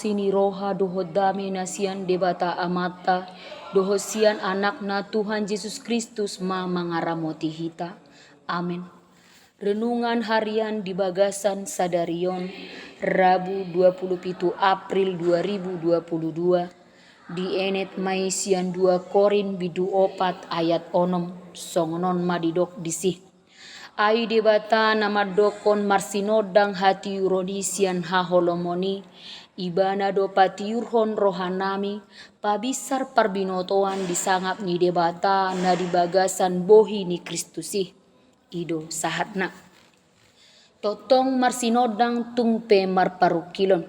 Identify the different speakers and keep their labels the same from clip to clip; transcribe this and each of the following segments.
Speaker 1: sini roha doho dame nasian debata amata doho sian anakna Tuhan Yesus Kristus ma mangaramoti hita. Amin. Renungan harian di Bagasan Sadarion Rabu 27 April 2022 di enet maisian 2 Korin bidu 4 ayat onom songonon madidok disih. Ai debata nama dokon marsinodang hati urodisian haholomoni ibana do patiurhon rohanami pabisar parbinotoan disangap ni debata na di Bagasan bohi ni Kristusi ido sahatna totong marsinodang tungpe marparukilon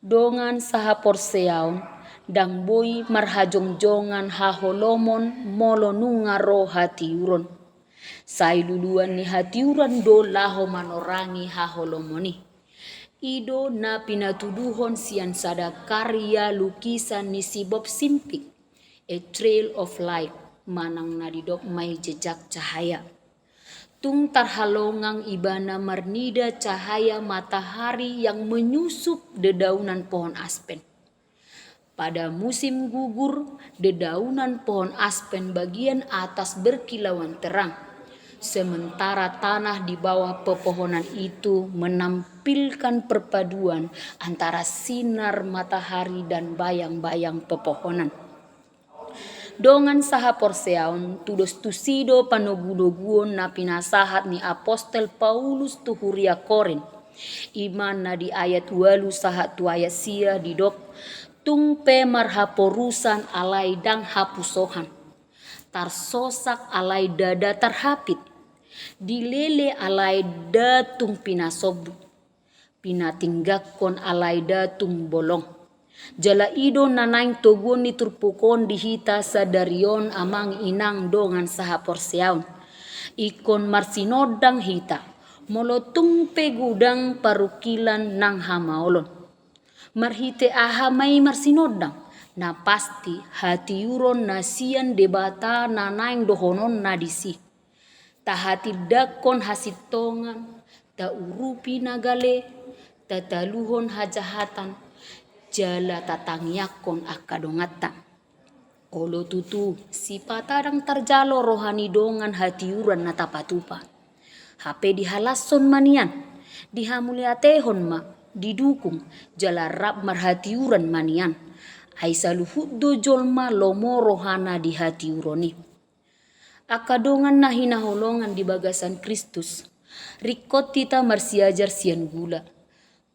Speaker 1: dongan saha porseaon dang boy marhajongjongan haholomon molonunga ro hati uron sai luluan ni hatiuran do laho manorangi haholomoni ido na pinatuduhon sian sada karya lukisan ni si Bob Simpik A Trail of Light manang nadidok may jejak cahaya tung tarhalongang ibana marnida cahaya matahari yang menyusup dedaunan pohon aspen. Pada musim gugur, dedaunan pohon aspen bagian atas berkilauan terang. Sementara tanah di bawah pepohonan itu menampilkan perpaduan antara sinar matahari dan bayang-bayang pepohonan. Dongan saha porseaon tudos tusido panogudoguon na pinasahat ni Apostel Paulus tu huria Korin. Iman na di ayat 8 sahat tu ayat sia didok tungpe marhaporusan alai dang hapusohan. Tarsosak alai dada tarhapit. Dilele alai datung pinasobu. Pinatinggakon alai datung bolong. Jala ido nanaing togon ni turpukon dihita sadarion amang inang dongan saha porseaun. Ikon marsinodang hita. Molotung pegudang parukilan nang hamaolon. Marhite ahamai marsinodang. Na pasti hati uron nasian debata nanaing dohonon nadisi. Tahati dakon hasitongan. Ta urupi nagale. Tataluhon hajahatan. Jala tatangyakon akadongata. Olo tutu si patarang tarjalo rohani dongan hatiuran na tapatupa. Hape dihalason manian. Dihamuliatehon ma. Didukung jala rap marhatiuran manian. Aisa luhuddo jolma lomo rohana di hatiuroni. Akadongan na hinaholongan di Bagasan Kristus. Rikot tita marsiajar sian gula.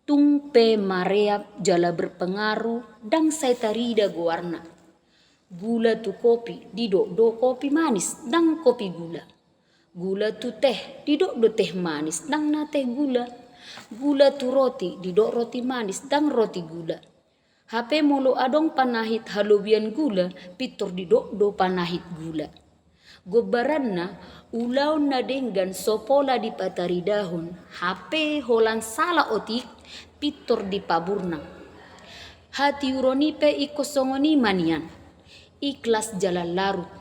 Speaker 1: Tungpe mareap jala berpengaruh dang saitarida goarna. Gula tu kopi didok do kopi manis dang kopi gula. Gula tu teh didok do teh manis dang na teh gula. Gula tu roti didok roti manis dang roti gula. Hape molo adong panahit halobian gula pitor didok do panahit gula. Gobaranna ulaw na denggan sopola di pataridahon hape holan sala otik pitor di paburna. Hati uronipe ikosongoni manian ikhlas jalan larut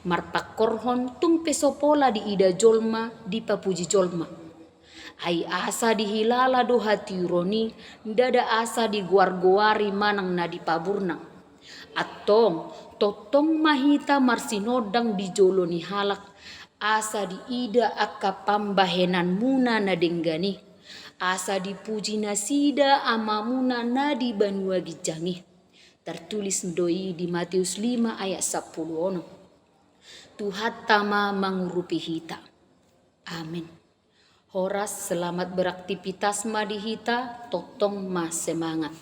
Speaker 1: marpakorhon tungpe sopola di ida jolma di papuji jolma. Ai asa dihilala do hati uroni dada asa di guar-guari manang na di paburna. Atong totong mahita marsinodang di joloni halak asa di ida akka pambahenan muna na denggani asa dipuji nasida amamuna na di banua gijangi. Tertulis doi di Matius 5 ayat 10. Tuhan tama mengurupi hita. Amin. Horas selamat beraktivitas ma di hita totong mas semangat.